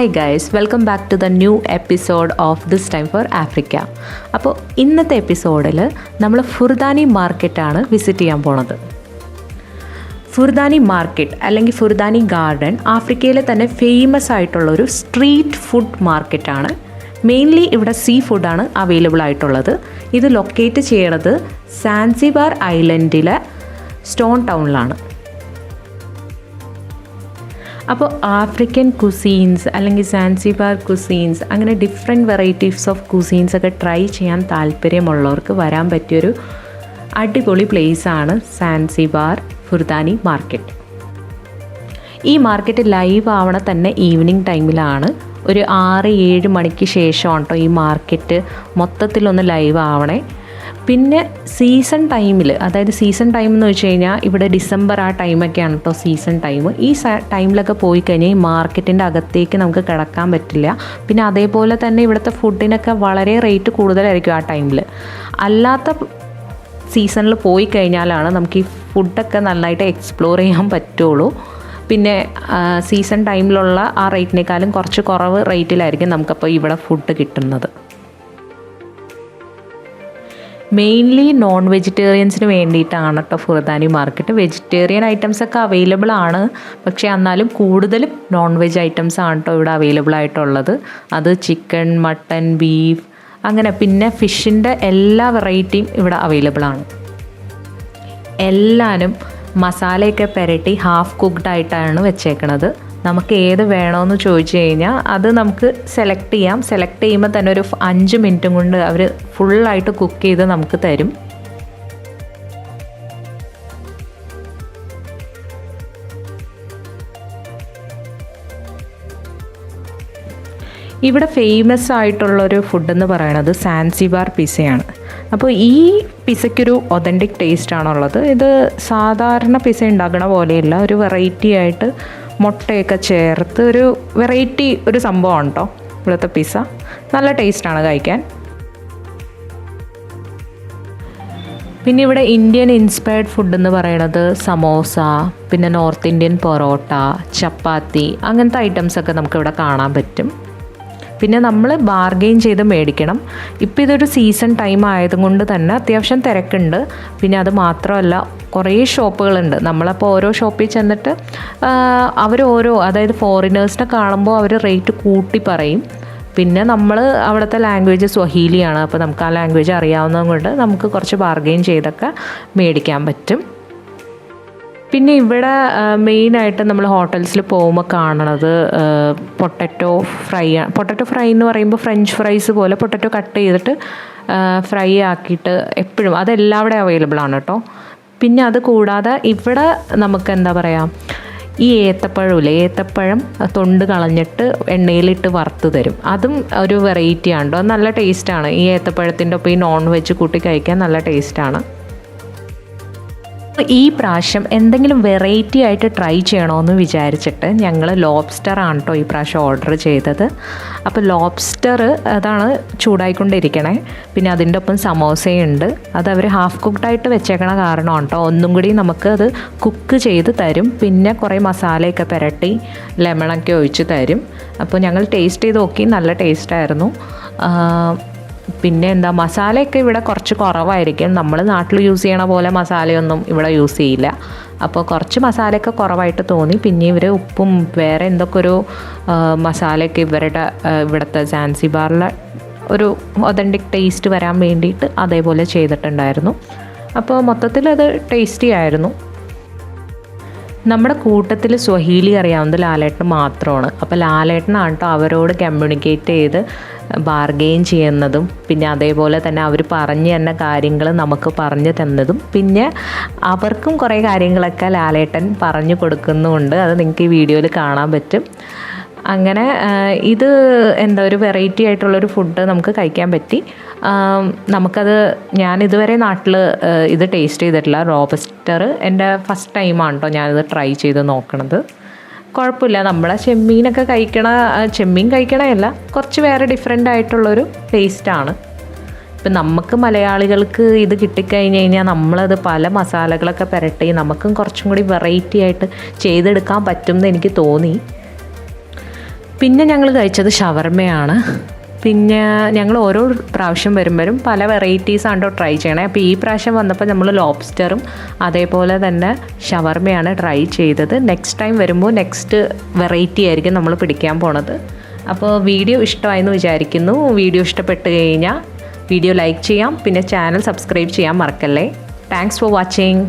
Hi guys, welcome back to the new episode of this time for Africa. അപ്പോൾ ഇന്നത്തെ എപ്പിസോഡിൽ നമ്മൾ ഫുർദാനി മാർക്കറ്റാണ് വിസിറ്റ് ചെയ്യാൻ പോണത്. ഫുർദാനി മാർക്കറ്റ് അല്ലെങ്കിൽ ഫുർദാനി ഗാർഡൻ ആഫ്രിക്കയിലെ തന്നെ ഫേമസ് ആയിട്ടുള്ളൊരു സ്ട്രീറ്റ് ഫുഡ് മാർക്കറ്റാണ്. മെയിൻലി ഇവിടെ സീ ഫുഡാണ് അവൈലബിൾ ആയിട്ടുള്ളത്. ഇത് ലൊക്കേറ്റ് ചെയ്യണത് സാൻസിബാർ ഐലൻഡിലെ സ്റ്റോൺ ടൗണിലാണ്. അപ്പോൾ ആഫ്രിക്കൻ കുസീൻസ് അല്ലെങ്കിൽ സാൻസിബാർ കുസീൻസ് അങ്ങനെ ഡിഫറെൻറ്റ് വെറൈറ്റീസ് ഓഫ് കുസീൻസ് ഒക്കെ ട്രൈ ചെയ്യാൻ താല്പര്യമുള്ളവർക്ക് വരാൻ പറ്റിയൊരു അടിപൊളി പ്ലേസാണ് സാൻസിബാർ ഫുർദാനി മാർക്കറ്റ്. ഈ മാർക്കറ്റ് ലൈവ് ആവണ തന്നെ ഈവനിങ് ടൈമിലാണ്. ഒരു 6-7 മണിക്ക് ശേഷമാണ് കേട്ടോ ഈ മാർക്കറ്റ് മൊത്തത്തിലൊന്ന് ലൈവ് ആവണേ. പിന്നെ സീസൺ ടൈമിൽ, അതായത് സീസൺ ടൈം എന്ന് വെച്ച് കഴിഞ്ഞാൽ ഇവിടെ ഡിസംബർ ആ ടൈമൊക്കെയാണ് കേട്ടോ സീസൺ ടൈം. ഈ ടൈമിലൊക്കെ പോയി കഴിഞ്ഞാൽ ഈ മാർക്കറ്റിൻ്റെ അകത്തേക്ക് നമുക്ക് കിടക്കാൻ പറ്റില്ല. പിന്നെ അതേപോലെ തന്നെ ഇവിടുത്തെ ഫുഡിനൊക്കെ വളരെ റേറ്റ് കൂടുതലായിരിക്കും ആ ടൈമിൽ. അല്ലാത്ത സീസണിൽ പോയി കഴിഞ്ഞാലാണ് നമുക്ക് ഈ ഫുഡൊക്കെ നന്നായിട്ട് എക്സ്പ്ലോർ ചെയ്യാൻ പറ്റുള്ളൂ. പിന്നെ സീസൺ ടൈമിലുള്ള ആ റേറ്റിനേക്കാളും കുറച്ച് കുറവ് റേറ്റിലായിരിക്കും നമുക്കപ്പോൾ ഇവിടെ ഫുഡ് കിട്ടുന്നത്. മെയിൻലി നോൺ വെജിറ്റേറിയൻസിന് വേണ്ടിയിട്ടാണ് കേട്ടോ ഫുർദാനി മാർക്കറ്റ്. വെജിറ്റേറിയൻ ഐറ്റംസൊക്കെ അവൈലബിൾ ആണ്, പക്ഷേ എന്നാലും കൂടുതലും നോൺ വെജ് ഐറ്റംസ് ആണ് കേട്ടോ ഇവിടെ അവൈലബിൾ ആയിട്ടുള്ളത്. അത് ചിക്കൻ, മട്ടൻ, ബീഫ് അങ്ങനെ പിന്നെ ഫിഷിൻ്റെ എല്ലാ വെറൈറ്റിയും ഇവിടെ അവൈലബിൾ ആണ്. എല്ലാവരും മസാലയൊക്കെ പുരട്ടി ഹാഫ് കുക്ക്ഡ് ആയിട്ടാണ് വെച്ചേക്കണത്. നമുക്ക് ഏത് വേണമെന്ന് ചോദിച്ചു കഴിഞ്ഞാൽ അത് നമുക്ക് സെലക്ട് ചെയ്യാം. സെലക്ട് ചെയ്യുമ്പോൾ തന്നെ ഒരു 5 മിനിറ്റും കൊണ്ട് അവർ ഫുള്ളായിട്ട് കുക്ക് ചെയ്ത് നമുക്ക് തരും. ഇവിടെ ഫേമസ് ആയിട്ടുള്ളൊരു ഫുഡെന്ന് പറയുന്നത് സാൻസിബാർ പിസയാണ്. അപ്പോൾ ഈ പിസയ്ക്കൊരു ഒതൻറ്റിക് ടേസ്റ്റാണുള്ളത്. ഇത് സാധാരണ പിസ ഉണ്ടാക്കണ പോലെയല്ല, ഒരു വെറൈറ്റി ആയിട്ട് മുട്ടയൊക്കെ ചേർത്ത് ഒരു വെറൈറ്റി ഒരു സംഭവമാണ് കേട്ടോ ഇവിടുത്തെ പിസ്സ. നല്ല ടേസ്റ്റാണ് കഴിക്കാൻ. പിന്നെ ഇവിടെ ഇന്ത്യൻ ഇൻസ്പയർഡ് ഫുഡ് എന്ന് പറയുന്നത് സമോസ, പിന്നെ നോർത്ത് ഇന്ത്യൻ പൊറോട്ട, ചപ്പാത്തി അങ്ങനത്തെ ഐറ്റംസൊക്കെ നമുക്കിവിടെ കാണാൻ പറ്റും. പിന്നെ നമ്മൾ ബാർഗെയിൻ ചെയ്ത് മേടിക്കണം. ഇപ്പോൾ ഇതൊരു സീസൺ ടൈം ആയതുകൊണ്ട് തന്നെ അത്യാവശ്യം തിരക്കുണ്ട്. പിന്നെ അത് മാത്രമല്ല കുറേ ഷോപ്പുകളുണ്ട്. നമ്മളപ്പോൾ ഓരോ ഷോപ്പിൽ ചെന്നിട്ട് അതായത് ഫോറിനേഴ്സിനെ കാണുമ്പോൾ അവർ റേറ്റ് കൂട്ടി പറയും. പിന്നെ നമ്മൾ അവിടുത്തെ ലാംഗ്വേജ് സ്വഹീലിയാണ്, അപ്പോൾ നമുക്ക് ആ ലാംഗ്വേജ് അറിയാവുന്നത് കൊണ്ട് നമുക്ക് കുറച്ച് ബാർഗെയിൻ ചെയ്തൊക്കെ മേടിക്കാൻ പറ്റും. പിന്നെ ഇവിടെ മെയിനായിട്ട് നമ്മൾ ഹോട്ടൽസിൽ പോകുമ്പോൾ കാണണത് പൊട്ടറ്റോ ഫ്രൈ എന്ന് പറയുമ്പോൾ ഫ്രഞ്ച് ഫ്രൈസ് പോലെ പൊട്ടറ്റോ കട്ട് ചെയ്തിട്ട് ഫ്രൈ ആക്കിയിട്ട് എപ്പോഴും അതെല്ലാവിടെ അവൈലബിൾ ആണ് കേട്ടോ. പിന്നെ അത് കൂടാതെ ഇവിടെ നമുക്ക് എന്താ പറയുക, ഈ ഏത്തപ്പഴം തൊണ്ട് കളഞ്ഞിട്ട് എണ്ണയിലിട്ട് വറുത്ത് തരും. അതും ഒരു വെറൈറ്റിയാണ് കേട്ടോ, നല്ല ടേസ്റ്റാണ്. ഈ ഏത്തപ്പഴത്തിൻ്റെ ഒപ്പം ഈ നോൺ വെജ് കൂട്ടി കഴിക്കാൻ നല്ല ടേസ്റ്റാണ്. ഈ പ്രാവശ്യം എന്തെങ്കിലും വെറൈറ്റി ആയിട്ട് ട്രൈ ചെയ്യണമെന്ന് വിചാരിച്ചിട്ട് ഞങ്ങൾ ലോബ്സ്റ്ററാണ് കേട്ടോ ഈ പ്രാവശ്യം ഓർഡർ ചെയ്തത്. അപ്പോൾ ലോബ്സ്റ്റർ അതാണ് ചൂടായിക്കൊണ്ടിരിക്കണേ. പിന്നെ അതിൻ്റെ ഒപ്പം സമോസയുണ്ട്. അത് അവർ ഹാഫ് കുക്ക്ഡായിട്ട് വെച്ചേക്കണ കാരണമാണ് കേട്ടോ. ഒന്നും കൂടി നമുക്ക് അത് കുക്ക് ചെയ്ത് തരും. പിന്നെ കുറേ മസാലയൊക്കെ പുരട്ടി ലെമണൊക്കെ ഒഴിച്ച് തരും. അപ്പോൾ ഞങ്ങൾ ടേസ്റ്റ് ചെയ്ത് നോക്കി, നല്ല ടേസ്റ്റായിരുന്നു. പിന്നെ മസാലയൊക്കെ ഇവിടെ കുറച്ച് കുറവായിരിക്കും. നമ്മൾ നാട്ടിൽ യൂസ് ചെയ്യണ പോലെ മസാലയൊന്നും ഇവിടെ യൂസ് ചെയ്യില്ല. അപ്പോൾ കുറച്ച് മസാലയൊക്കെ കുറവായിട്ട് തോന്നി. പിന്നെ ഇവർ ഉപ്പും വേറെ എന്തൊക്കെ ഒരു മസാലയൊക്കെ ഇവിടുത്തെ സാൻസിബാറിലെ ഒരു ഒതൻറ്റിക് ടേസ്റ്റ് വരാൻ വേണ്ടിയിട്ട് അതേപോലെ ചെയ്തിട്ടുണ്ടായിരുന്നു. അപ്പോൾ മൊത്തത്തിൽ അത് ടേസ്റ്റി ആയിരുന്നു. നമ്മുടെ കൂട്ടത്തിൽ സ്വഹീലി അറിയാവുന്നത് ലാലേട്ടൻ മാത്രമാണ്. അപ്പോൾ ലാലേട്ടനാണ് കേട്ടോ അവരോട് കമ്മ്യൂണിക്കേറ്റ് ചെയ്ത് ബാർഗെയിൻ ചെയ്യുന്നതും പിന്നെ അതേപോലെ തന്നെ അവർ പറഞ്ഞു തന്ന കാര്യങ്ങൾ നമുക്ക് പറഞ്ഞു തന്നതും പിന്നെ അവർക്കും കുറേ കാര്യങ്ങളൊക്കെ ലാലേട്ടൻ പറഞ്ഞു കൊടുക്കുന്നുമുണ്ട്. അത് നിങ്ങൾക്ക് ഈ വീഡിയോയിൽ കാണാൻ പറ്റും. അങ്ങനെ ഇത് ഒരു വെറൈറ്റി ആയിട്ടുള്ളൊരു ഫുഡ് നമുക്ക് കഴിക്കാൻ പറ്റി. ഞാൻ ഇതുവരെ നാട്ടിൽ ഇത് ടേസ്റ്റ് ചെയ്തിട്ടില്ല. റോബസ്റ്റർ എൻ്റെ ഫസ്റ്റ് ടൈമാണ് കേട്ടോ ഞാനിത് ട്രൈ ചെയ്ത് നോക്കണത്. കുഴപ്പമില്ല. നമ്മളെ ചെമ്മീൻ കഴിക്കണമല്ല, കുറച്ച് വേറെ ഡിഫറെൻ്റ് ആയിട്ടുള്ളൊരു ടേസ്റ്റാണ്. ഇപ്പം നമുക്ക് മലയാളികൾക്ക് ഇത് കിട്ടിക്കഴിഞ്ഞ് കഴിഞ്ഞാൽ നമ്മളത് പല മസാലകളൊക്കെ പുരട്ടി നമുക്കും കുറച്ചും കൂടി വെറൈറ്റി ആയിട്ട് ചെയ്തെടുക്കാൻ പറ്റും എന്ന് എനിക്ക് തോന്നി. പിന്നെ ഞങ്ങൾ കഴിച്ചത് ഷവർമ്മയാണ്. പിന്നെ ഞങ്ങൾ ഓരോ പ്രാവശ്യം വരുമ്പോഴും പല വെറൈറ്റീസാണ് ട്രൈ ചെയ്യണേ. അപ്പോൾ ഈ പ്രാവശ്യം വന്നപ്പോൾ നമ്മൾ ലോബ്സ്റ്ററും അതേപോലെ തന്നെ ഷവർമ്മയാണ് ട്രൈ ചെയ്തത്. നെക്സ്റ്റ് ടൈം വരുമ്പോൾ നെക്സ്റ്റ് വെറൈറ്റി ആയിരിക്കും നമ്മൾ പിടിക്കാൻ പോണത്. അപ്പോൾ വീഡിയോ ഇഷ്ടമായെന്ന് വിചാരിക്കുന്നു. വീഡിയോ ഇഷ്ടപ്പെട്ട് കഴിഞ്ഞാൽ വീഡിയോ ലൈക്ക് ചെയ്യാം, പിന്നെ ചാനൽ സബ്സ്ക്രൈബ് ചെയ്യാൻ മറക്കല്ലേ. Thanks for watching.